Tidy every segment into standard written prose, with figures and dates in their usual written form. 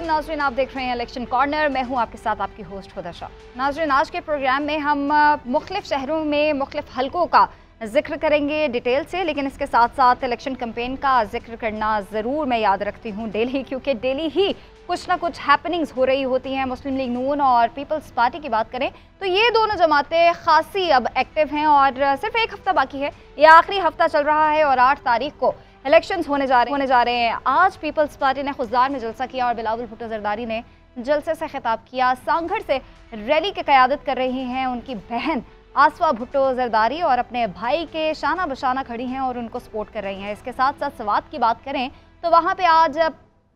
नाज़रीन, आप देख रहे हैं इलेक्शन कॉर्नर। मैं हूं आपके साथ आपकी होस्ट खुदा शाह। नाज़रीन, आज के प्रोग्राम में हम मुख्तलिफ शहरों में मुख्तलिफ हलकों का जिक्र करेंगे डिटेल से, लेकिन इसके साथ साथ इलेक्शन कैंपेन का जिक्र करना ज़रूर मैं याद रखती हूँ डेली, क्योंकि डेली ही कुछ ना कुछ हैपनिंग्स हो रही होती हैं। मुस्लिम लीग नून और पीपल्स पार्टी की बात करें तो ये दोनों जमातें खासी अब एक्टिव हैं और सिर्फ एक हफ्ता बाकी है, ये आखिरी हफ्ता चल रहा है और 8 तारीख को इलेक्शंस होने जा रहे हैं। आज पीपल्स पार्टी ने खुजदार में जलसा किया और बिलावल भुट्टो जरदारी ने जलसे से खिताब किया। सांगढ़ से रैली की क़यादत कर रही हैं उनकी बहन आसफा भुट्टो जरदारी और अपने भाई के शाना बशाना खड़ी हैं और उनको सपोर्ट कर रही हैं। इसके साथ साथ सवात की बात करें तो वहाँ पे आज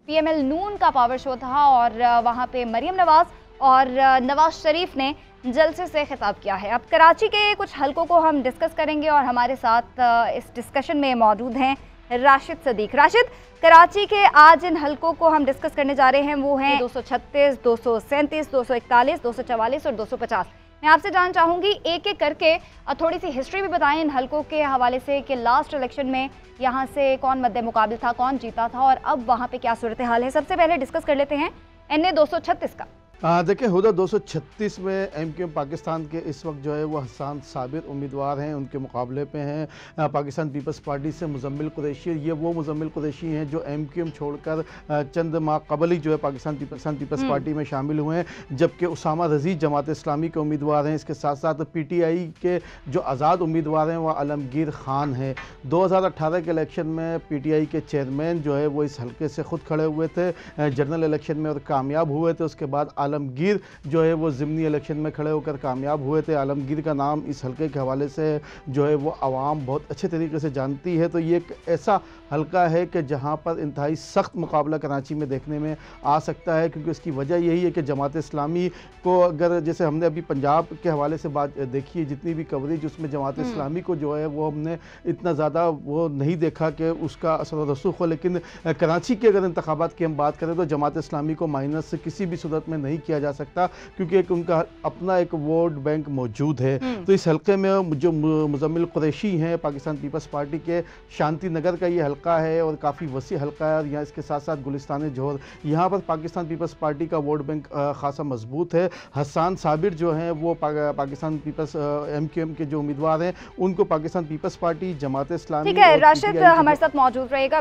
PML नून का पावर शो था और वहाँ पे मरियम नवाज और नवाज शरीफ ने जलसे से खिताब किया है। अब कराची के कुछ हलकों को हम डिस्कस करेंगे और हमारे साथ इस डिस्कशन में मौजूद हैं राशिद सदीक। राशिद, कराची के आज इन हलकों को हम डिस्कस करने जा रहे हैं वो हैं 236, 237, 241, 244 और 250। मैं आपसे जानना चाहूँगी एक एक करके थोड़ी सी हिस्ट्री भी बताएं इन हलकों के हवाले से कि लास्ट इलेक्शन में यहाँ से कौन मद्दे मुकाबिल था, कौन जीता था और अब वहाँ पे क्या सूरत हाल है। सबसे पहले डिस्कस कर लेते हैं NA 236 का। देखिए, हुदा 236 में MQM पाकिस्तान के इस वक्त जो है वो हसन साबिर उम्मीदवार हैं। उनके मुकाबले पे हैं पाकिस्तान पीपल्स पार्टी से मुजम्मिल कुरैशी। ये वो मुजम्मिल कुरैशी हैं जो MQM छोड़कर चंद माह कबल ही जो है पाकिस्तान पीपल्स पार्टी में शामिल हुए हैं, जबकि उसामा रज़ी जमात इस्लामी के उम्मीदवार हैं। इसके साथ साथ PTI के जो आज़ाद उम्मीदवार हैं वह आलमगीर खान है। 2018 के इलेक्शन में PTI के चेयरमैन जो है वो इस हल्के से खुद खड़े हुए थे जनरल इलेक्शन में और कामयाब हुए थे। उसके बाद आलमगीर जो है वो ज़िमनी इलेक्शन में खड़े होकर कामयाब हुए थे। आलमगीर का नाम इस हलके के हवाले से जो है वो आवाम बहुत अच्छे तरीके से जानती है। तो ये एक ऐसा हलका है कि जहाँ पर इंतहाई सख्त मुकाबला कराची में देखने में आ सकता है, क्योंकि इसकी वजह यही है कि जमात इस्लामी को अगर जैसे हमने अभी पंजाब के हवाले से बात देखी है, जितनी भी कवरेज उसमें जमात इस्लामी को जो है वो हमने इतना ज़्यादा वो नहीं देखा कि उसका असर रसूख हो। लेकिन कराची के अगर इंतखाबात की हम बात करें तो जमात इस्लामी को माइनस किसी भी सूरत में नहीं किया जा सकता, क्योंकि एक उनका अपना एक वोट बैंक मौजूद है। तो इस हलके में जो मुजम्मिल कुरैशी हैं पाकिस्तान पीपल्स पार्टी के, शांति नगर का ये हलका है और काफ़ी वसी हलका है। और यहाँ इसके साथ साथ गुलिस्तान जोहर, यहाँ पर पाकिस्तान पीपल्स पार्टी का वोट बैंक खासा मजबूत है। हसन साबिर जो हैं वो पाकिस्तान पीपल्स MQM के जो उम्मीदवार हैं उनको पाकिस्तान पीपल्स पार्टी, जमात इस्लामी। ठीक है, राशिद हमारे साथ मौजूद रहेगा।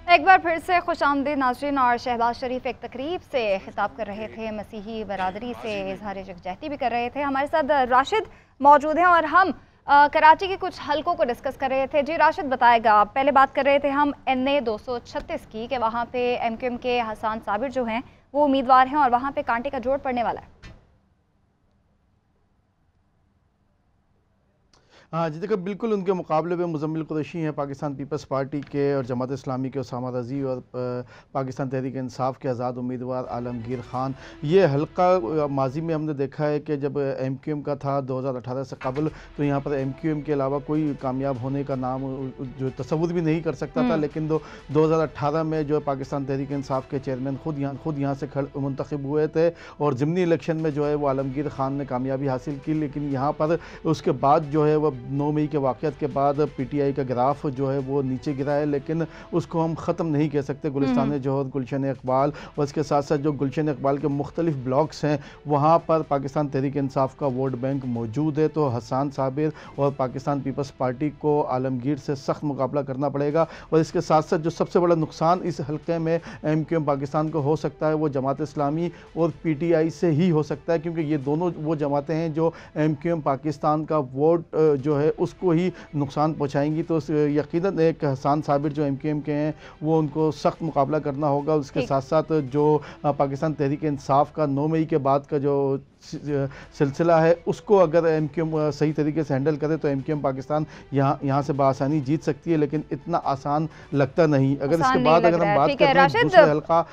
एक बार फिर से खुशामदीद नाज़रीन। और शहबाज शरीफ एक तकरीब से खिताब कर रहे थे, मसीही बरादरी से इजहार यकजहती भी कर रहे थे। हमारे साथ राशिद मौजूद हैं और हम कराची के कुछ हलकों को डिस्कस कर रहे थे। जी राशिद बताएगा, पहले बात कर रहे थे हम NA 236 की कि वहाँ पे MQM के हसन साबिर जो हैं वो उम्मीदवार हैं और वहाँ पे कांटे का जोड़ पड़ने वाला है। हाँ जी, देखो बिल्कुल उनके मुकाबले में मुजम्मिल कुरैशी हैं पाकिस्तान पीपल्स पार्टी के और जमात इस्लामी के उसामा रज़ी और पाकिस्तान तहरीक इंसाफ के आज़ाद उम्मीदवार आलमगीर खान। ये हल्का माजी में हमने देखा है कि जब MQM का था 2018 से कबल, तो यहाँ पर MQM के अलावा कोई कामयाब होने का नाम जो तसव्वुर भी नहीं कर सकता था। लेकिन 2018 में जो पाकिस्तान तहरीक इंसाफ के चेयरमैन खुद यहाँ से मुंतखब हुए थे और ज़िमनी इलेक्शन में जो है वो आलमगीर खान ने कामयाबी हासिल की। लेकिन यहाँ पर उसके बाद जो है वह 9 मई के वाक़यात के बाद PTI का ग्राफ जो है वो नीचे गिरा है, लेकिन उसको हम ख़त्म नहीं कह सकते। गुलिस्तान जोहर, गुलशन इकबाल और इसके साथ साथ जो गुलशन इकबाल के मुख्तलिफ ब्लॉक्स हैं वहाँ पर पाकिस्तान तहरीक इंसाफ का वोट बैंक मौजूद है। तो हसन साबिर और पाकिस्तान पीपल्स पार्टी को आलमगीर से सख्त मुकाबला करना पड़ेगा। और इसके साथ साथ जो सबसे बड़ा नुकसान इस हल्के में MQM पाकिस्तान को हो सकता है वो जमात इस्लामी और PTI से ही हो सकता है, क्योंकि ये दोनों वो जमातें हैं जो MQM पाकिस्तान का वोट जो है उसको ही नुकसान पहुंचाएंगी। तो यकीनन एक हसन साबिर जो MQM के हैं वो उनको सख्त मुकाबला करना होगा। उसके साथ साथ जो पाकिस्तान तहरीक इंसाफ का 9 मई के बाद का जो सिलसिला है उसको अगर MQM सही तरीके से हैंडल करे तो MQM पाकिस्तान यहाँ से बआसानी जीत सकती है, लेकिन इतना आसान लगता नहीं। अगर इसके बाद अगर हम बात करें दूसरे हल्का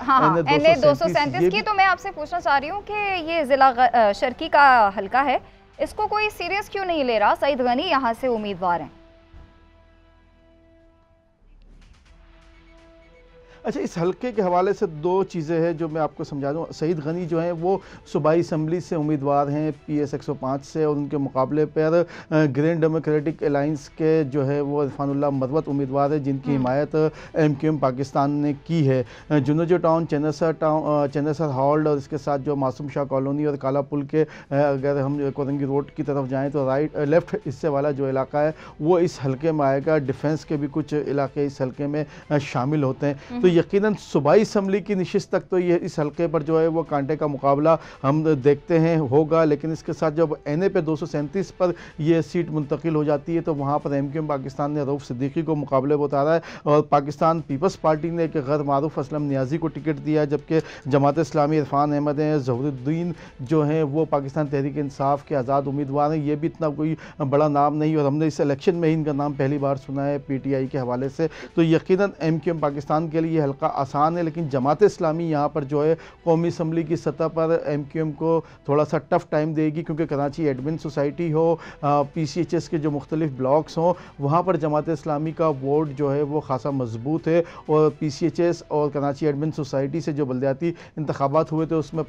NA 237 की, तो मैं आपसे पूछना चाह रही हूँ कि ये ज़िला शर्की का हल्का है, इसको कोई सीरियस क्यों नहीं ले रहा? सईद गनी यहाँ से उम्मीदवार हैं। अच्छा, इस हलके के हवाले से दो चीज़ें हैं जो मैं आपको समझा दूँ। सईद गनी जो हैं वो सूबाई असम्बली से उम्मीदवार हैं PS 105 से, और उनके मुकाबले पर ग्रीन डेमोक्रेटिक अलाइंस के जो है वो इरफानुल्लाह मरवत उम्मीदवार है, जिनकी हिमायत MQM पाकिस्तान ने की है। जुनूजो टाउन, चेनेसर हॉल्ड और इसके साथ जो मासूम शाह कॉलोनी और काला पुल के अगर हम कोरंगी रोड की तरफ जाएँ तो लेफ़्ट हिस्से वाला जो इलाका है वो इस हलके में आएगा। डिफेंस के भी कुछ इलाके इस हलके में शामिल होते हैं। तो यकीनन सूबाई असम्बली की नशिस्त तक तो ये इस हलके पर जो है वो कांटे का मुकाबला हम देखते हैं होगा, लेकिन इसके साथ जब NA पे 237 पर यह सीट मुंतकिल हो जाती है तो वहाँ पर MQM पाकिस्तान ने रऊफ सिद्दीकी को मुकाबले में उतारा है, और पाकिस्तान पीपल्स पार्टी ने एक गैर मारूफ असलम नियाजी को टिकट दिया, जबकि जमात इस्लामी इरफान अहमद हैं, ज़हरुद्दीन जो हैं वो पाकिस्तान तहरीक इंसाफ के आज़ाद उम्मीदवार हैं। ये भी इतना कोई बड़ा नाम नहीं, और हमने इस इलेक्शन में ही इनका नाम पहली बार सुना है PTI के हवाले से। तो यकीनन MQM पाकिस्तान के लिए हल्का आसान है, लेकिन जमात इस्लामी यहाँ पर जो है कौमी असम्बली की सतह पर MQM को थोड़ा सा टफ टाइम देगी, क्योंकि कराची एडमिन सोसाइटी हो, PCHS के जो मुख्तलिफ ब्लॉक्स हों, वहाँ पर जमात इस्लामी का वोट जो है वो खासा मजबूत है। और PCHS और कराची एडमिन सोसाइटी से जो बल्दियाती इंतखाबात हुए थे उसमें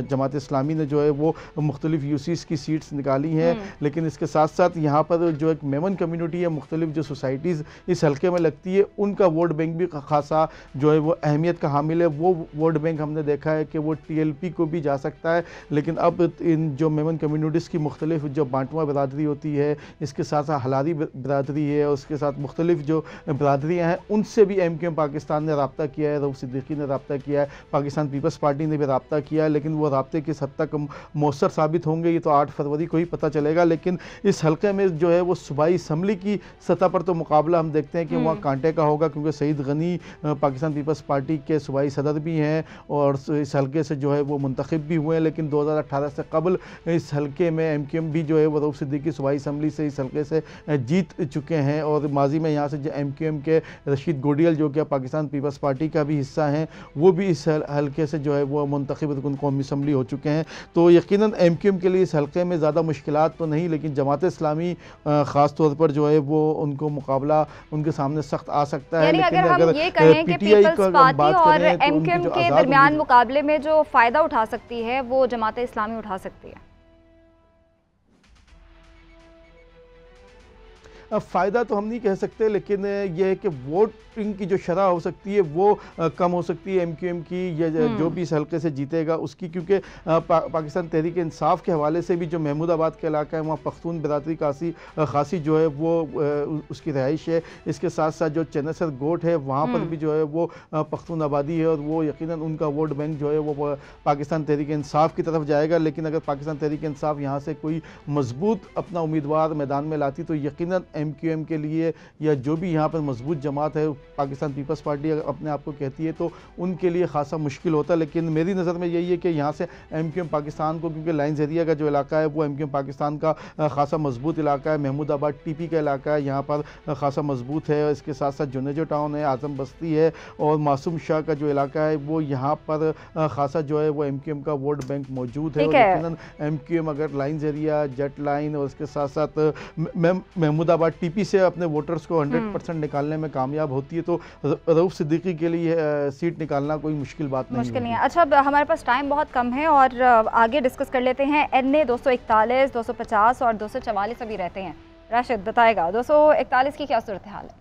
जमात इस्लामी ने जो है वो मुख्तलिफ UCs की सीट्स निकाली हैं। लेकिन इसके साथ साथ यहाँ पर जो एक मेमन कम्यूनिटी है, मुख्तलिफ जो सोसाइटीज़ इस हल्के में लगती है, उनका वोट बैंक भी खासा जो है वो अहमियत का हामिल है। वो वोट बैंक हमने देखा है कि वो TLP को भी जा सकता है, लेकिन अब इन जो मेमन कम्यूनिटीज़ की मुख्तलिफ जो बांटवा बरादरी होती है, इसके साथ साथ हलारी बरादरी है, उसके साथ मुख्तलिफ जो बरादरियाँ हैं, उनसे भी MQM पाकिस्तान ने रब्ता किया है, रऊफ सिद्दीकी ने रब्ता किया है, पाकिस्तान पीपल्स पार्टी ने भी रब्ता किया है। लेकिन वो रब्ते किस हद तक मौसर साबित होंगे ये तो 8 फरवरी को ही पता चलेगा। लेकिन इस हल्के में जो है वो सूबाई असम्बली की सतह पर तो मुकाबला हम देखते हैं कि वहाँ कांटे का होगा, क्योंकि सईद गनी पाकिस्तान पीपल्स पार्टी के सूबाई सदर भी हैं और इस हल्के से जो है वो मुंतखब भी हुए हैं। लेकिन 2018 से कबल इस हल्के में MQM भी जो है वो रऊफ सिद्दीकी सूबाई असम्बली से इस हल्के से जीत चुके हैं, और माजी में यहाँ से जो MQM के रशीद गोडियल जो कि पाकिस्तान पीपल्स पार्टी का भी हिस्सा हैं, वो भी इस हल्के से जो है वो मुंतखब रुकन कौमी असम्बली हो चुके हैं। तो यकीनन MQM के लिए इस हल्के में ज़्यादा मुश्किलात तो नहीं, लेकिन जमात इस्लामी ख़ास तौर पर जो है वो उनको मुकाबला उनके सामने सख्त आ सकता है। लेकिन अगर हम ये कहें कि पीपल्स पार्टी और MQM के दरमियान मुकाबले में जो फ़ायदा उठा सकती है वो जमात इस्लामी उठा सकती है। फ़ायदा तो हम नहीं कह सकते, लेकिन यह है कि वोटिंग की जो शरह हो सकती है वो कम हो सकती है MQM की, या जो भी इस हल्के से जीतेगा उसकी, क्योंकि पाकिस्तान तहरीक इंसाफ के हवाले से भी जो महमूदाबाद का इलाका है वहाँ पख्तून बरादरी खासी जो है वो उसकी रहाइश है। इसके साथ साथ जो चेनेसर गोट है वहाँ पर भी जो है वो पख्तून आबादी है, और वो यकीनन उनका वोट बैंक जो है वो पाकिस्तान तहरीक इंसाफ की तरफ जाएगा। लेकिन अगर पाकिस्तान तहरीक इंसाफ यहाँ से कोई मजबूत अपना उम्मीदवार मैदान में लाती तो यकीनन MQM के लिए, या जो भी यहाँ पर मजबूत जमात है पाकिस्तान पीपल्स पार्टी अगर अपने आप को कहती है, तो उनके लिए खासा मुश्किल होता है। लेकिन मेरी नज़र में यही है कि यहाँ से MQM पाकिस्तान को, क्योंकि लाइन्स एरिया का जो इलाका है वो MQM पाकिस्तान का खासा मजबूत इलाका है, महमूदाबाद TP का इलाका है, यहाँ पर खासा मजबूत है। इसके साथ साथ जुनेजो टाउन है, आज़म बस्ती है, और मासूम शाह का जो इलाका है वो यहाँ पर खासा जो है वो MQM का वोट बैंक मौजूद है। और यकीनन MQM अगर लाइन्स एरिया, जेट लाइन और इसके साथ साथ महमूदाबाद TP से अपने वोटर्स को 100% निकालने में कामयाब होती है, तो रऊफ सिद्दीकी के लिए सीट निकालना कोई मुश्किल बात नहीं है। अच्छा, हमारे पास टाइम बहुत कम है और आगे डिस्कस कर लेते हैं। NA 241, 250 और 244 अभी रहते हैं। राशिद बताएगा 241 की क्या सूरत हाल है?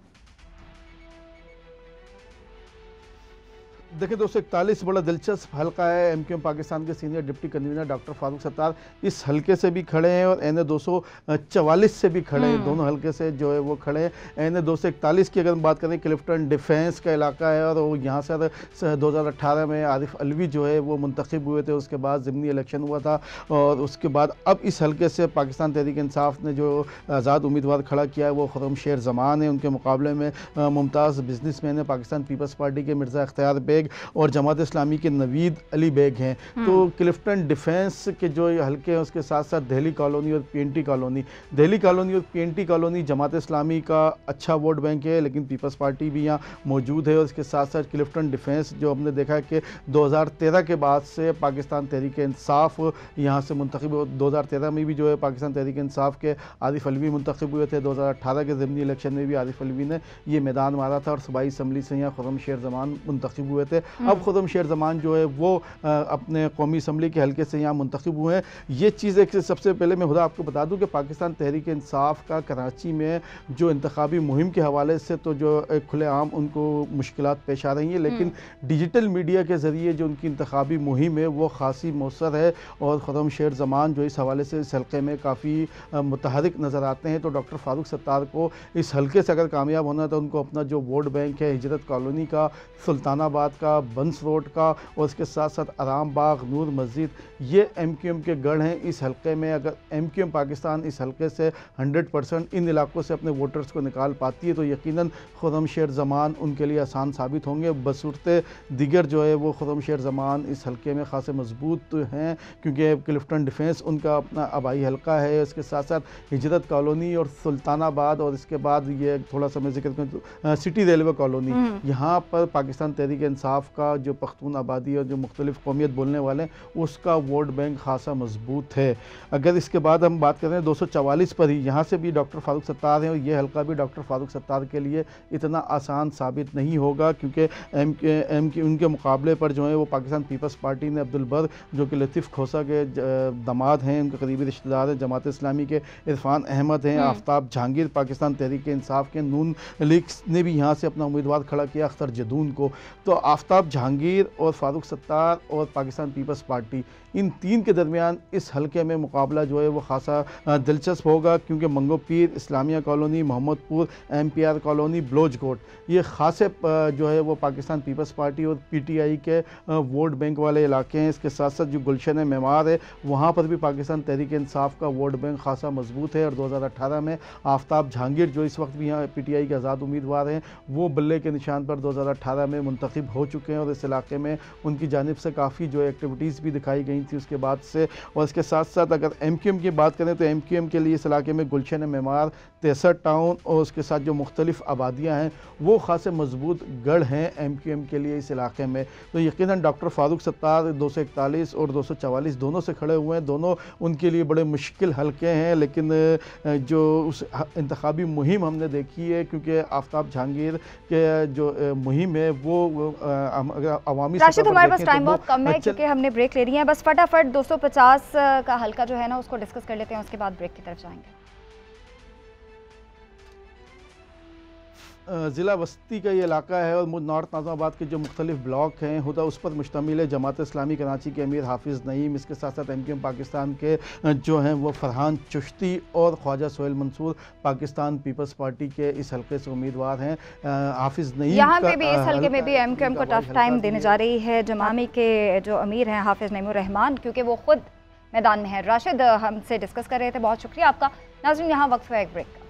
देखिए 241 बड़ा दिलचस्प हल्का है। MQM पाकिस्तान के senior deputy convener doctor Farooq Sattar इस हल्के से भी खड़े हैं और NA 244 से भी खड़े हैं, दोनों हल्के से जो है वो खड़े हैं। NA 241 की अगर हम बात करें, क्लिफ्टन डिफेंस का इलाका है, और वो यहाँ से 2018 में आरिफ अलवी जो है वो मुंतखब हुए थे, उसके बाद ज़िमनी इलेक्शन हुआ था, और उसके बाद अब इस हल्के से पाकिस्तान तहरीक इंसाफ ने जो आज़ाद उम्मीदवार खड़ा किया है वो खुर्रम शेर ज़मान है। उनके मुकाबले में मुमताज़ बिजनेसमैन है पाकिस्तान पीपल्स पार्टी के मिर्ज़ा इख्तियार बेग, बेग और जमात इस्लामी के नवीद अली बेग हैं। तो क्लिफ्टन डिफेंस के जो हल्के हैं उसके साथ साथ दिल्ली कॉलोनी और पीएनटी कॉलोनी, दिल्ली कॉलोनी और पीएनटी कॉलोनी जमात इस्लामी का अच्छा वोट बैंक है, लेकिन पीपल्स पार्टी भी यहाँ मौजूद है। और इसके साथ साथ क्लिफ्टन डिफेंस जो हमने देखा है कि 2013 के बाद से पाकिस्तान तहरीक इंसाफ यहाँ से मुंतखब, 2013 में भी जो है पाकिस्तान तहरीक इंसाफ के आरिफ अलवी मुंतखब हुए थे। 2018 के ज़मीनी इलेक्शन में भी आरिफ अलवी ने ये मैदान मारा था और सूबाई असम्बली से यहाँ खुर्रम शेर जमान मुंतखब हुए थे। अब खुर्रम शेर जमान जो है वो अपने कौमी असम्बली के हल्के से यहाँ मुंतखब हुए हैं। ये चीज़ एक सबसे पहले मैं खुदा आपको बता दूँ कि पाकिस्तान तहरीक इंसाफ का कराची में जो इंतखाबी मुहिम के हवाले से तो जो खुलेआम उनको मुश्किलात पेश आ रही हैं, लेकिन डिजिटल मीडिया के ज़रिए जो उनकी इंतखाबी मुहिम है वो खासी मौसर है और खुर्रम शेर जमान जो इस हवाले से इस हल्के में काफ़ी मुतहरिक नज़र आते हैं। तो डॉक्टर फारूक सत्तार को इस हल्के से अगर कामयाब होना है तो उनको अपना जो वोट बैंक है हिजरत कॉलोनी का, सुल्तानाबाद का, बंस रोड का और उसके साथ साथ आराम बाग, नूर मस्जिद, ये MQM के गढ़ हैं इस हल्के में। अगर MQM पाकिस्तान इस हल्के से 100% इन इलाकों से अपने वोटर्स को निकाल पाती है तो यकीनन खुर्रम शेर जमान उनके लिए आसान साबित होंगे। बसूरत दिगर जो है वो खुर्रम शेर जमान इस हल्के में खासे मजबूत हैं क्योंकि क्लिफ्टन डिफेंस उनका अपना आबाई हल्का है। इसके साथ साथ हिजरत कॉलोनी और सुल्तानाबाद और इसके बाद ये थोड़ा सा मैं जिक्र करूँ सिटी रेलवे कॉलोनी, यहाँ पर पाकिस्तान तहरीक इंसाफ का जो पख्तून आबादी और जो मुख्तलिफ कौमियत बोलने वाले हैं उसका वोट बैंक खासा मजबूत है। अगर इसके बाद हम बात करें 244 पर ही, यहाँ से भी डॉक्टर फारूक सत्तार हैं और ये हल्का भी डॉक्टर फारूक सत्तार के लिए इतना आसान साबित नहीं होगा क्योंकि उनके मुकाबले पर जो है वो पाकिस्तान पीपल्स पार्टी ने अब्दुल बर जो कि लतीफ़ खोसा के दामाद हैं, उनके करीबी रिश्तेदार हैं, जमात इस्लामी के इरफान अहमद हैं, आफ्ताब जहांगीर पाकिस्तान तहरीक इंसाफ के, नून लीग ने भी यहाँ से अपना उम्मीदवार खड़ा किया अख्तर जदून को। तो आफ्ताब जहांगीर और फारूक सत्तार और पाकिस्तान पीपल्स पार्टी, इन तीन के दरमियान इस हल्के में मुकाबला जो है वो खासा दिलचस्प होगा क्योंकि Mangho Pir, Islamia colony, Mohammadpur, MPR colony, Balochkot, ये खासे जो है वो पाकिस्तान पीपल्स पार्टी और PTI के वोट बैंक वाले इलाके हैं। इसके साथ साथ जो गुलशन मेमार है वहाँ पर भी पाकिस्तान तहरीक इंसाफ का वोट बैंक खासा मजबूत है और 2018 में आफ्ताब जहांगीर जो इस वक्त भी यहाँ PTI के आज़ाद उम्मीदवार हैं वो बल्ले के निशान पर 2018 में मुंतखब हो चुके हैं और इस इलाके में उनकी जानिब से काफ़ी जो एक्टिविटीज़ भी दिखाई गई थी उसके बाद से। और इसके साथ साथ अगर MQM की बात करें तो MQM के लिए इस इलाके में गुलशन मेमार, 63 टाउन और उसके साथ जो मुख्तलिफ आबादियाँ हैं वो खासे मजबूत गढ़ हैं MQM के लिए इस इलाके में। तो यकीनन डॉक्टर फारूक सत्तार 241 और 244 दोनों से खड़े हुए हैं, दोनों उनके लिए बड़े मुश्किल हल्के हैं, लेकिन जो उस इंतखाबी मुहिम हमने देखी है क्योंकि आफ्ताब जहांगीर के जो मुहिम है वो अवामी राशिद, हमारे पास टाइम बहुत कम है क्योंकि हमने ब्रेक ले रही है, बस फटाफट 250 का हल्का जो है ना उसको डिस्कस कर लेते हैं, उसके बाद ब्रेक की तरफ जाएंगे। ज़िला वस्ती का ये इलाका है और नॉर्थ नाज़िमाबाद के जो मुख्तलिफ ब्लॉक हैं हुदा उस पर मुश्तमिल है। जमात इस्लामी कराची के अमीर हाफिज़ नईम, इसके साथ साथ MQM पाकिस्तान के जो हैं वो फरहान चिश्ती और ख्वाजा सोहेल मंसूर पाकिस्तान पीपल्स पार्टी के इस हल्के से उम्मीदवार हैं। हाफिज़ नईम यहाँ पे भी इस हल्के में भी MQM को टफ टाइम देने जा रही है जमामी के जो अमीर हैं हाफिज़ नईमुर रहमान, क्योंकि वो खुद मैदान में है। राशिद हमसे डिस्कस कर रहे थे, बहुत शुक्रिया आपका। नाज़रीन, यहाँ वक्त है एक ब्रेक का।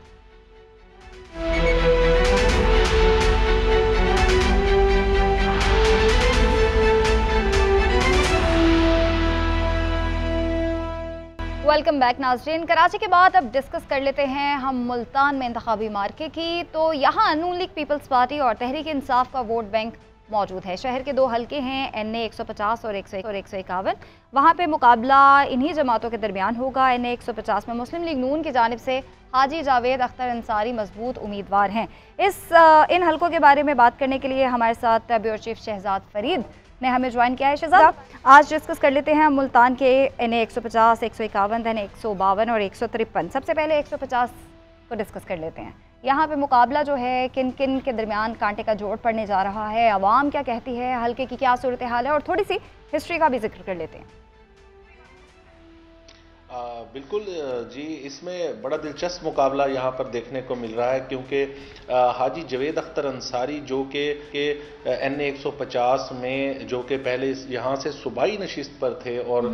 वेलकम बैक नाज़रीन। कराची के बाद अब डिस्कस कर लेते हैं हम मुल्तान में इंतखाबी मार्के की। तो यहाँ नून लीग पीपल्स पार्टी और तहरीक इंसाफ का वोट बैंक मौजूद है। शहर के दो हल्के हैं NA 150 और 151। वहाँ पे मुकाबला इन्हीं जमातों के दरमियान होगा। NA 150 में मुस्लिम लीग नून की जानिब से हाजी जावेद अख्तर अंसारी मजबूत उम्मीदवार हैं। इन हल्कों के बारे में बात करने के लिए हमारे साथ ब्यूरो चीफ शहजाद फरीद ने हमें ज्वाइन किया है। शहजाद, आज डिस्कस कर लेते हैं मुल्तान के NA 150, 151, NA 152 और 153। सबसे पहले 150 को डिस्कस कर लेते हैं। यहाँ पे मुकाबला जो है किन किन के दरमियान कांटे का जोड़ पड़ने जा रहा है, अवाम क्या कहती है, हल्के की क्या सूरत हाल है, और थोड़ी सी हिस्ट्री का भी जिक्र कर लेते हैं। बिल्कुल जी, इसमें बड़ा दिलचस्प मुकाबला यहाँ पर देखने को मिल रहा है, क्योंकि हाजी जावेद अख्तर अंसारी जो कि NA 150 में जो कि पहले यहाँ से सूबाई नशिस्त पर थे और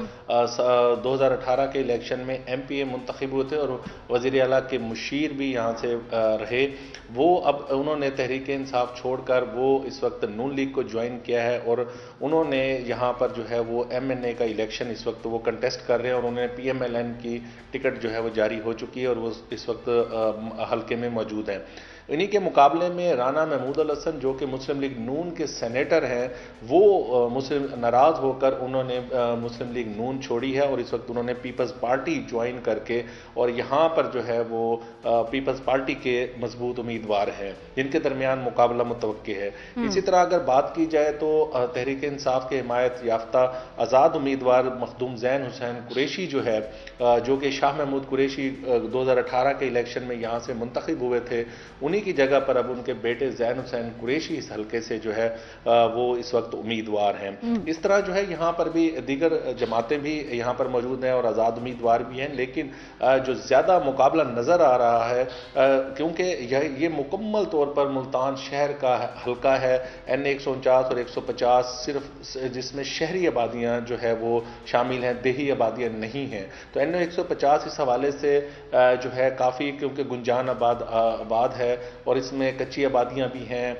2018 के इलेक्शन में MPA मुंतखब हुए थे और वज़ीर आला के मुशीर भी यहाँ से रहे, वो अब उन्होंने तहरीक इंसाफ छोड़कर वो इस वक्त नून लीग को ज्वाइन किया है और उन्होंने यहाँ पर जो है वो MNA का इलेक्शन इस वक्त वो कंटेस्ट कर रहे हैं और उन्होंने PMLN की टिकट जो है वो जारी हो चुकी है और वो इस वक्त हल्के में मौजूद हैं। इन्हीं के मुकाबले में राना महमूद अल हसन जो कि मुस्लिम लीग नून के सेनेटर हैं, वो मुस्लिम नाराज़ होकर उन्होंने मुस्लिम लीग नून छोड़ी है और इस वक्त उन्होंने पीपल्स पार्टी ज्वाइन करके और यहाँ पर जो है वो पीपल्स पार्टी के मजबूत उम्मीदवार हैं जिनके दरमियान मुकाबला मुतवक्की है। इसी तरह अगर बात की जाए तो तहरीक इंसाफ के हिमायत याफ्ता आज़ाद उम्मीदवार मखदूम जैन हुसैन कुरैशी जो है, जो कि शाह महमूद कुरैशी 2018 के इलेक्शन में यहाँ से मुंतखब हुए थे, उन्हीं की जगह पर अब उनके बेटे जैन हुसैन कुरैशी इस हल्के से जो है वो इस वक्त उम्मीदवार हैं। इस तरह जो है यहाँ पर भी दीगर जमातें भी यहाँ पर मौजूद हैं और आज़ाद उम्मीदवार भी हैं, लेकिन जो ज़्यादा मुकाबला नज़र आ रहा है क्योंकि ये मुकम्मल तौर पर मुल्तान शहर का हल्का है, NA 149 और 150 सिर्फ जिसमें शहरी आबादियाँ जो है वो शामिल हैं, देही आबादियाँ नहीं हैं। तो NA 150 इस हवाले से जो है काफ़ी, क्योंकि गुंजान आबाद है और इसमें कच्ची आबादियाँ भी हैं,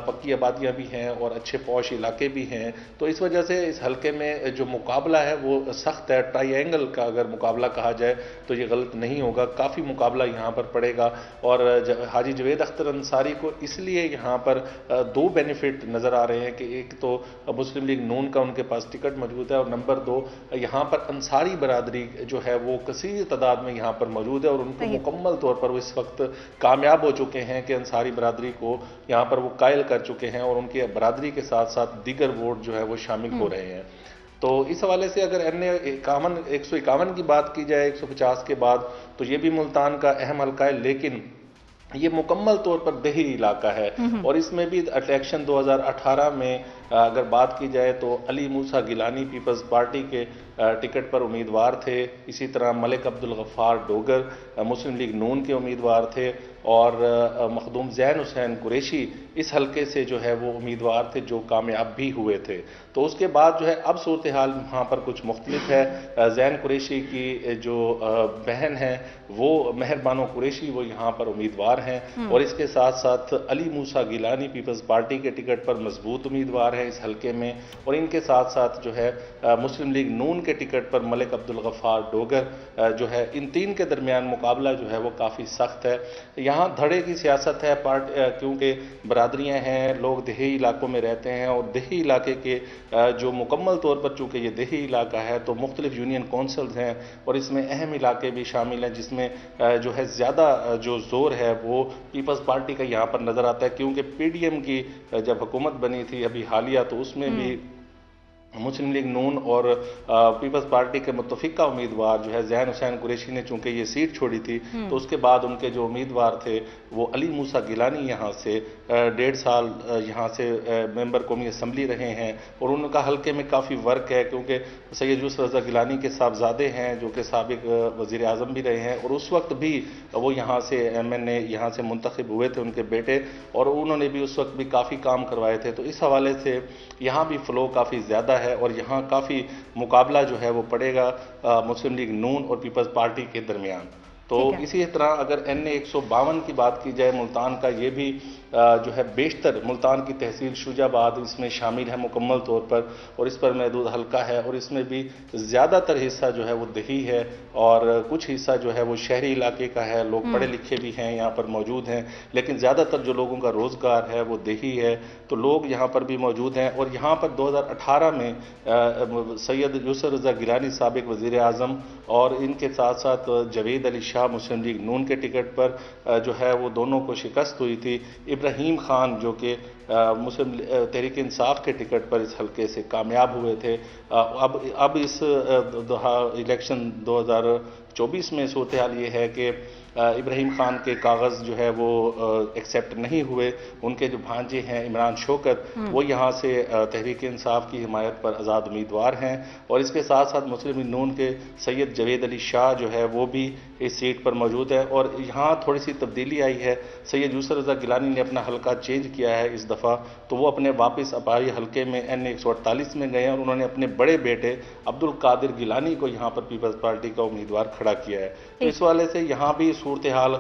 पक्की आबादियाँ भी हैं और अच्छे पौश इलाके भी हैं, तो इस वजह से इस हल्के में जो मुकाबला है वो सख्त है। ट्राइएंगल का अगर मुकाबला कहा जाए तो ये गलत नहीं होगा, काफ़ी मुकाबला यहाँ पर पड़ेगा और हाजी जावेद अख्तर अंसारी को इसलिए यहाँ पर दो बेनिफिट नज़र आ रहे हैं कि एक तो मुस्लिम लीग नून का उनके पास टिकट मौजूद है और नंबर दो यहाँ पर अंसारी बरादरी जो है वो कसीर तादाद में यहाँ पर मौजूद है और उनको मुकम्मल तौर पर वो इस वक्त कामयाब हो चुके हैं कि अंसारी बरादरी को यहाँ पर वो कायल कर चुके हैं और उनकी बरादरी के साथ साथ दीगर वोट जो है वो शामिल हो रहे हैं। तो इस हवाले से अगर NA 151 की बात की जाए 150 के बाद, तो ये भी मुल्तान का अहम हल्का है, लेकिन ये मुकम्मल तौर पर देही इलाका है और इसमें भी इलेक्शन 2018 में अगर बात की जाए तो अली मूसा गिलानी पीपल्स पार्टी के टिकट पर उम्मीदवार थे, इसी तरह मलिक अब्दुल गफ्फार डोगर मुस्लिम लीग नून के उम्मीदवार थे और मखदूम जैन हुसैन कुरैशी इस हल्के से जो है वो उम्मीदवार थे जो कामयाब भी हुए थे। तो उसके बाद जो है अब सूरत हाल वहाँ पर कुछ मुख्तलिफ है। जैन कुरैशी की जो बहन है वो मेहरबानो कुरैशी वो यहाँ पर उम्मीदवार हैं और इसके साथ साथ अली मूसा गिलानी पीपल्स पार्टी के टिकट पर मजबूत उम्मीदवार हैं इस हल्के में और इनके साथ साथ जो है मुस्लिम लीग नून के टिकट पर मलिक अब्दुल गफ्फार डोगर जो है, इन तीन के दरमियान मुकाबला जो है वो काफ़ी सख्त है। यहाँ धड़े की सियासत है क्योंकि बरादरियाँ हैं, लोग देही इलाकों में रहते हैं और देही इलाके के जो मुकम्मल तौर पर चूँकि ये देही इलाका है तो मुख्तलिफ यूनियन कौंसल्स हैं और इसमें अहम इलाके भी शामिल हैं जिसमें जो है ज़्यादा जो जोर है वो पीपल्स पार्टी का यहाँ पर नज़र आता है, क्योंकि PDM की जब हुकूमत बनी थी अभी हालिया तो उसमें भी मुस्लिम लीग नून और पीपल्स पार्टी के मुतफिका उम्मीदवार जो है जैन हुसैन कुरैशी ने चूंकि ये सीट छोड़ी थी तो उसके बाद उनके जो उम्मीदवार थे वो अली मूसा गिलानी यहाँ से 1.5 साल यहाँ से मेंबर कौमी असम्बली रहे हैं और उनका हल्के में काफ़ी वर्क है, क्योंकि सैयद यूसुफ रज़ा गिलानी के साहबजादे हैं जो कि साबिक वज़ीर आज़म भी रहे हैं और उस वक्त भी वो यहाँ से MNA यहाँ से मुंतखब हुए थे उनके बेटे और उन्होंने भी उस वक्त भी काफ़ी काम करवाए थे। तो इस हवाले से यहाँ भी फ़्लो काफ़ी ज़्यादा है और यहाँ काफ़ी मुकाबला जो है वो पड़ेगा मुस्लिम लीग नून और पीपल्स पार्टी के दरमियान। तो इसी तरह अगर NA 152 की बात की जाए मुल्तान का, ये भी जो है बेशतर मुल्तान की तहसील शुजाबाद इसमें शामिल है मुकम्मल तौर पर और इस पर महदूद हल्का है और इसमें भी ज़्यादातर हिस्सा जो है वो देही है और कुछ हिस्सा जो है वो शहरी इलाके का है, लोग पढ़े लिखे भी हैं यहाँ पर मौजूद हैं, लेकिन ज़्यादातर जो लोगों का रोज़गार है वो देही है, तो लोग यहाँ पर भी मौजूद हैं। और यहाँ पर 2018 में सैयद यूसुफ रज़ा गिलानी साबिक वज़ीर आज़म और इनके साथ साथ जावेद अली शाह मुस्लिम लीग नून के टिकट पर जो है वो दोनों को शिकस्त हुई थी। इब्राहिम खान जो कि मुस्लिम तहरीक इंसाफ के टिकट पर इस हल्के से कामयाब हुए थे। अब इस इलेक्शन 2024 में सूरत हाल ये है कि इब्राहिम खान के कागज़ जो है वो एक्सेप्ट नहीं हुए। उनके जो भांजे हैं इमरान शौकत, वो यहाँ से तहरीक इंसाफ की हिमायत पर आज़ाद उम्मीदवार हैं। और इसके साथ साथ मुस्लिम लीग नून के सैयद जवेद अली शाह जो है वो भी इस सीट पर मौजूद है। और यहाँ थोड़ी सी तब्दीली आई है, सैयद यूसुफ रज़ा गिलानी ने अपना हल्का चेंज किया है इस दफ़ा, तो वो अपने वापस अपाही हल्के में NA 148 में गए और उन्होंने अपने बड़े बेटे अब्दुल कादिर गिलानी को यहाँ पर पीपल्स पार्टी का उम्मीदवार खड़ा किया है। तो इस वाले से यहाँ भी सूरत हाल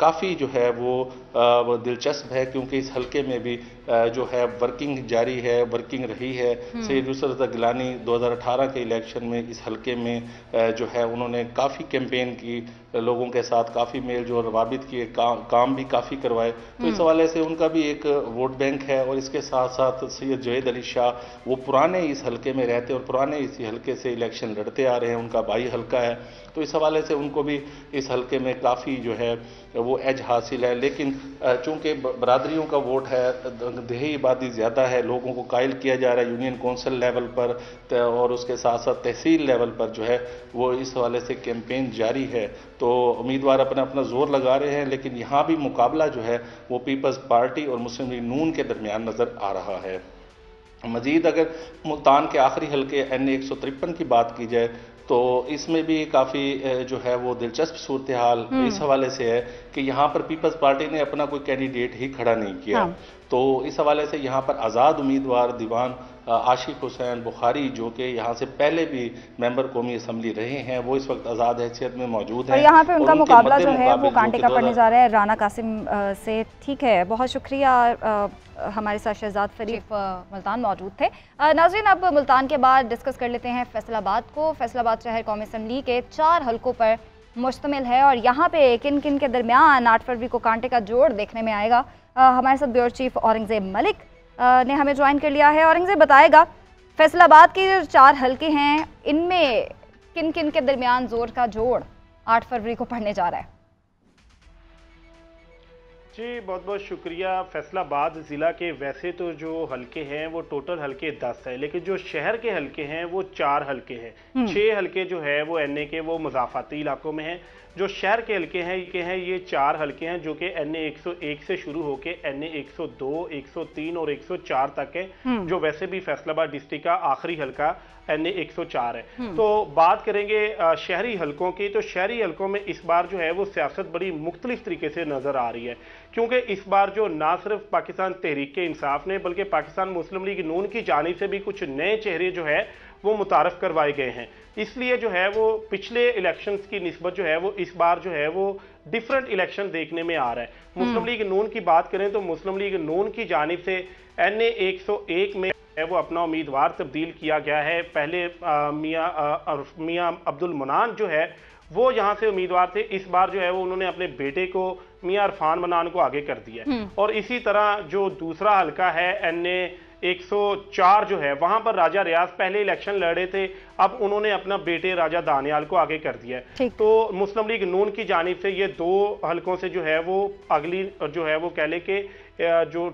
काफ़ी जो है वो दिलचस्प है, क्योंकि इस हल्के में भी जो है वर्किंग जारी है, वर्किंग रही है। सैयद यूसुफ रज़ा गिलानी 2018 के इलेक्शन में इस हल्के में जो है उन्होंने काफ़ी कैंपेन की, लोगों के साथ काफ़ी मेल जो रवाबित किए, काम भी काफ़ी करवाए। तो इस हवाले से उनका भी एक वोट बैंक है। और इसके साथ साथ सैयद जवेद अली शाह वो पुराने इस हल्के में रहते और पुराने इसी हल्के से इलेक्शन लड़ते आ रहे हैं, उनका भाई हल्का है, तो इस हवाले से उनको भी इस हल्के में काफ़ी जो है वो एज हासिल है। लेकिन चूंकि बरादरियों का वोट है, देही आबादी ज़्यादा है, लोगों को कायल किया जा रहा है यूनियन कौंसिल लेवल पर और उसके साथ साथ तहसील लेवल पर जो है वो इस हवाले से कैंपेन जारी है। तो उम्मीदवार अपना अपना जोर लगा रहे हैं, लेकिन यहाँ भी मुकाबला जो है वो पीपल्स पार्टी और मुस्लिम लीग नून के दरमियान नज़र आ रहा है। मजीद अगर मुल्तान के आखिरी हल्के NA 153 की बात की जाए तो इसमें भी काफ़ी जो है वो दिलचस्प सूरत हाल इस हवाले से है कि यहाँ पर पीपल्स पार्टी ने अपना कोई कैंडिडेट ही खड़ा नहीं किया। तो इस हवाले से यहाँ पर आज़ाद उम्मीदवार दीवान आशिक हुसैन बुखारी, जो कि यहाँ से पहले भी मेंबर कौमी असम्बली रहे हैं, वो इस वक्त आज़ाद हैसियत में मौजूद हैं। और यहाँ पे उनका मुकाबला जो है वो कांटे का पड़ने जा रहा है राना कासिम से। ठीक है, बहुत शुक्रिया। हमारे साथ शहजाद फरीद मुल्तान मौजूद थे। नाज़रीन, अब मुल्तान के बाद डिस्कस कर लेते हैं फैसलाबाद को। फैसलाबाद शहर कौमी असम्बली के 4 हल्कों पर मुश्तमिल है और यहाँ पे किन किन के दरमियान 8 फरवरी को कांटे का जोड़ देखने में आएगा। हमारे साथ ब्यूरो चीफ औरंगजेब मलिक ने हमें ज्वाइन कर लिया है। औरंगजेब, बताएगा फैसलाबाद के जो 4 हल्के हैं इनमें किन किन के दरमियान जोर का जोड़ 8 फरवरी को पड़ने जा रहा है। जी बहुत बहुत शुक्रिया। फैसलाबाद ज़िला के वैसे तो जो हल्के हैं वो टोटल हल्के 10 है, लेकिन जो शहर के हल्के हैं वो 4 हल्के हैं। 6 हल्के जो है वो NA के वो मुज़ाफ़ाती इलाकों में हैं। जो शहर के हल्के हैं ये 4 हल्के हैं जो कि NA 101 से शुरू होके NA 102, 103 और 104 तक है, जो वैसे भी फैसलाबाद डिस्ट्रिक्ट का आखिरी हल्का NA 104 है। तो बात करेंगे शहरी हल्कों की, तो शहरी हल्कों में इस बार जो है वो सियासत बड़ी मुख्तलिफ तरीके से नज़र आ रही है, क्योंकि इस बार जो ना सिर्फ पाकिस्तान तहरीक इंसाफ ने बल्कि पाकिस्तान मुस्लिम लीग नून की जानिब से भी कुछ नए चेहरे जो है वो मुतारफ करवाए गए हैं। इसलिए जो है वो पिछले इलेक्शंस की निस्बत जो है वो इस बार जो है वो डिफरेंट इलेक्शन देखने में आ रहा है। मुस्लिम लीग नून की बात करें तो मुस्लिम लीग नून की जानिब से NA 101 में वो अपना उम्मीदवार तब्दील किया गया है। पहले मियां अब्दुल मनान जो है वो यहाँ से उम्मीदवार थे, इस बार जो है वो उन्होंने अपने बेटे को मियां अरफान मनान को आगे कर दिया। और इसी तरह जो दूसरा हल्का है NA 104 जो है वहां पर राजा रियाज पहले इलेक्शन लड़े थे, अब उन्होंने अपना बेटे राजा दानियाल को आगे कर दिया है। तो मुस्लिम लीग नून की जानिब से ये 2 हल्कों से जो है वो अगली जो है वो कह ले के जो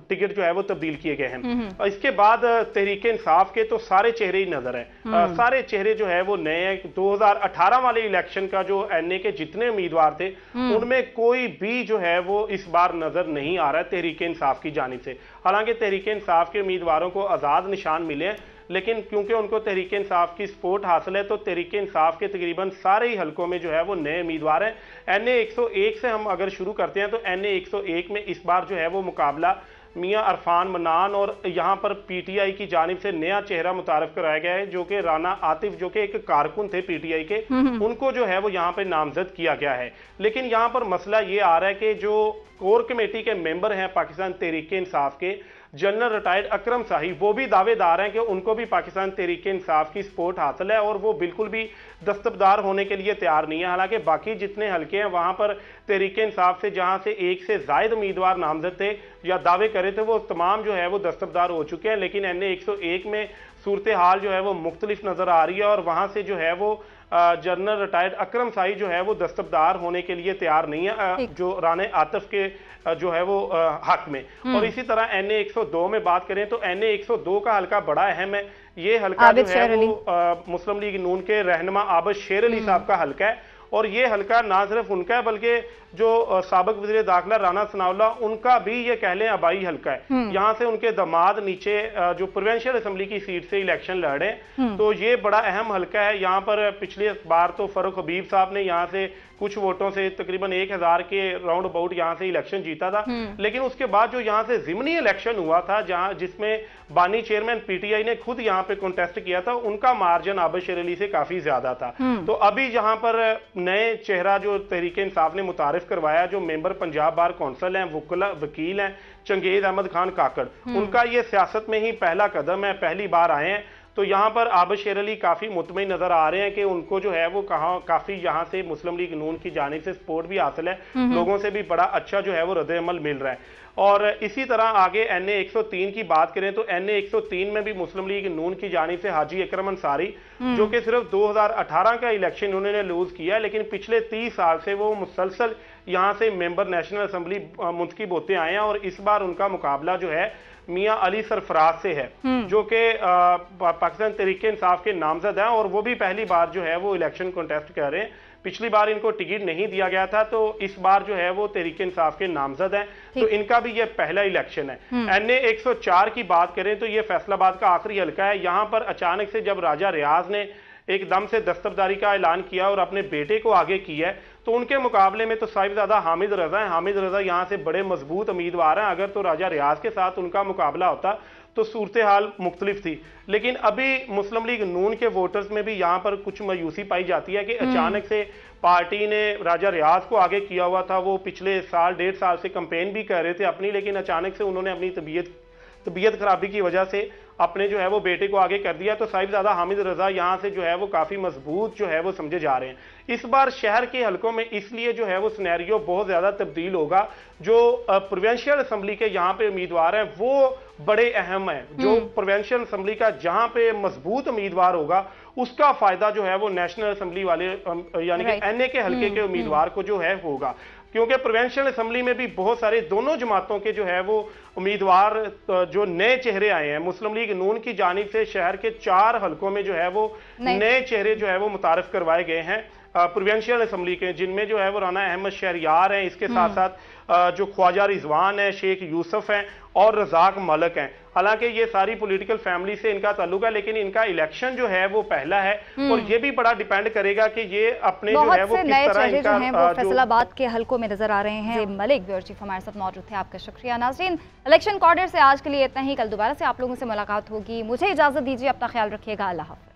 टिकट जो है वो तब्दील किए गए हैं। इसके बाद तहरीक इंसाफ के तो सारे चेहरे ही नजर हैं, सारे चेहरे जो है वो नए हैं। 2018 वाले इलेक्शन का जो NA के जितने उम्मीदवार थे उनमें कोई भी जो है वो इस बार नजर नहीं आ रहा है तहरीक इंसाफ की जानिब से। हालांकि तहरीक इंसाफ के उम्मीदवारों को आजाद निशान मिले हैं, लेकिन क्योंकि उनको तहरीक इंसाफ की सपोर्ट हासिल है तो तहरीक इंसाफ के तकरीबन सारे ही हल्कों में जो है वो नए उम्मीदवार हैं। NA 101 से हम अगर शुरू करते हैं तो NA 101 में इस बार जो है वो मुकाबला मियां अरफान मनान और यहाँ पर PTI की जानिब से नया चेहरा मुतारफ कराया गया है, जो कि राना आतिफ जो कि एक कारकुन थे PTI के, उनको जो है वो यहाँ पे नामजद किया गया है। लेकिन यहाँ पर मसला ये आ रहा है कि जो कोर कमेटी के मेंबर हैं पाकिस्तान तहरीक इंसाफ के, जनरल रिटायर्ड अकरम साहिब, वो भी दावेदार हैं कि उनको भी पाकिस्तान तहरीक इंसाफ की सपोर्ट हासिल है और वो बिल्कुल भी दस्तबदार होने के लिए तैयार नहीं है। हालांकि बाकी जितने हल्के हैं वहां पर तहरीक इंसाफ से जहां से 1 से ज्यादा उम्मीदवार नामजद थे या दावे करे थे वो तमाम जो है वो दस्तबदार हो चुके हैं। लेकिन NA 101 में सूरत हाल जो है वो मुख्तलिफ नजर आ रही है और वहां से जो है वो जनरल रिटायर्ड अकरम साहिब जो है वो दस्तबदार होने के लिए तैयार नहीं है। जो राना आतिफ के जो है वो हक में। और इसी तरह NA 102 में बात करें तो NA 102 का हल्का बड़ा अहम है। ये हल्का जो है वो मुस्लिम लीग नून के रहनुमा आबिद शेर अली साहब का हल्का है। और ये हल्का ना सिर्फ उनका है बल्कि जो साबिक वज़ीर दाखिला राना सनाउल्लाह उनका भी ये कह लें आबाई हल्का है। यहाँ से उनके दामाद नीचे जो प्रोविंशियल असेंबली की सीट से इलेक्शन लड़े, तो ये बड़ा अहम हल्का है। यहाँ पर पिछले बार तो फरूक हबीब साहब ने यहाँ से कुछ वोटों से तकरीबन 1000 के राउंड अबाउट यहाँ से इलेक्शन जीता था। लेकिन उसके बाद जो यहाँ से ज़िमनी इलेक्शन हुआ था, जहाँ जिसमें बानी चेयरमैन PTI ने खुद यहाँ पे कॉन्टेस्ट किया था, उनका मार्जिन आबिद शेर अली से काफी ज्यादा था। तो अभी यहाँ पर नए चेहरा जो तहरीके इंसाफ ने मुतारिफ करवाया, जो मेंबर पंजाब बार कौंसिल हैं, वकील हैं चंगेज अहमद खान काकड़, उनका ये सियासत में ही पहला कदम है, पहली बार आए हैं। तो यहाँ पर आबिद शेर अली काफी मुतमईन नजर आ रहे हैं कि उनको जो है वो काफी यहाँ से मुस्लिम लीग नून की जानिब से सपोर्ट भी हासिल है, लोगों से भी बड़ा अच्छा जो है वो रद्द-ए-अमल मिल रहा है। और इसी तरह आगे NA 103 की बात करें तो NA 103 में भी मुस्लिम लीग नून की जानिब से हाजी अकरम अंसारी, जो कि सिर्फ 2018 का इलेक्शन उन्होंने लूज किया, लेकिन पिछले 30 साल से वो मुसलसल यहाँ से मेंबर नेशनल असेंबली मुंतखब होते आए हैं। और इस बार उनका मुकाबला जो है मियां अली सरफराज से है, जो कि पाकिस्तान तहरीक इंसाफ के नामजद हैं, और वो भी पहली बार जो है वो इलेक्शन कॉन्टेस्ट कर रहे हैं। पिछली बार इनको टिकट नहीं दिया गया था, तो इस बार जो है वो तहरीक इंसाफ के नामजद हैं, तो इनका भी ये पहला इलेक्शन है। NA 104 की बात करें तो ये फैसलाबाद का आखिरी हल्का है। यहाँ पर अचानक से जब राजा रियाज ने एकदम से दस्तबरदारी का ऐलान किया और अपने बेटे को आगे किया है, तो उनके मुकाबले में तो साहिबजादा हामिद रजा है। हामिद रजा यहाँ से बड़े मजबूत उम्मीदवार हैं। अगर तो राजा रियाज के साथ उनका मुकाबला होता तो सूरत हाल मुख्तलिफ थी। लेकिन अभी मुस्लिम लीग नून के वोटर्स में भी यहाँ पर कुछ मायूसी पाई जाती है कि अचानक से पार्टी ने राजा रियाज को आगे किया हुआ था, वो पिछले साल 1.5 साल से कंपेन भी कर रहे थे अपनी, लेकिन अचानक से उन्होंने अपनी तबीयत खराबी की वजह से अपने जो है वो बेटे को आगे कर दिया। तो साहिबजादा हामिद रजा यहाँ से जो है वो काफी मजबूत जो है वो समझे जा रहे हैं। इस बार शहर के हलकों में इसलिए जो है वो सिनेरियो बहुत ज्यादा तब्दील होगा। जो प्रोविंशियल असेंबली के यहाँ पे उम्मीदवार हैं वो बड़े अहम है। जो प्रोविंशियल असेंबली का जहां पे मजबूत उम्मीदवार होगा, उसका फायदा जो है वो नेशनल असेंबली वाले यानी कि NA के हल्के के उम्मीदवार को जो है होगा, क्योंकि प्रोविंशियल असेंबली में भी बहुत सारे दोनों जमातों के जो है वो उम्मीदवार जो नए चेहरे आए हैं। मुस्लिम लीग नून की जानिब से शहर के 4 हलकों में जो है वो नए चेहरे जो है वो मुतारिफ करवाए गए हैं प्रोविंशियल असेंबली के, जिनमें जो है वो राना अहमद शहरियार हैं, इसके साथ साथ जो ख्वाजा रिजवान है, शेख यूसुफ हैं और रजाक मलिक हैं। हालांकि ये सारी पॉलिटिकल फैमिली से इनका ताल्लुक है, लेकिन इनका इलेक्शन जो है वो पहला है और ये भी बड़ा डिपेंड करेगा कि ये अपने जो है वो किस तरह इनका जो है वो फैसलाबाद के हलकों में नजर आ रहे हैं। मलिक ब्यूरो चीफ हमारे साथ मौजूद थे, आपका शुक्रिया। नाज़रीन, इलेक्शन कॉर्नर से आज के लिए इतना ही। कल दोबारा से आप लोगों से मुलाकात होगी। मुझे इजाजत दीजिए, अपना ख्याल रखिएगा। अल्लाह हाफ़िज़।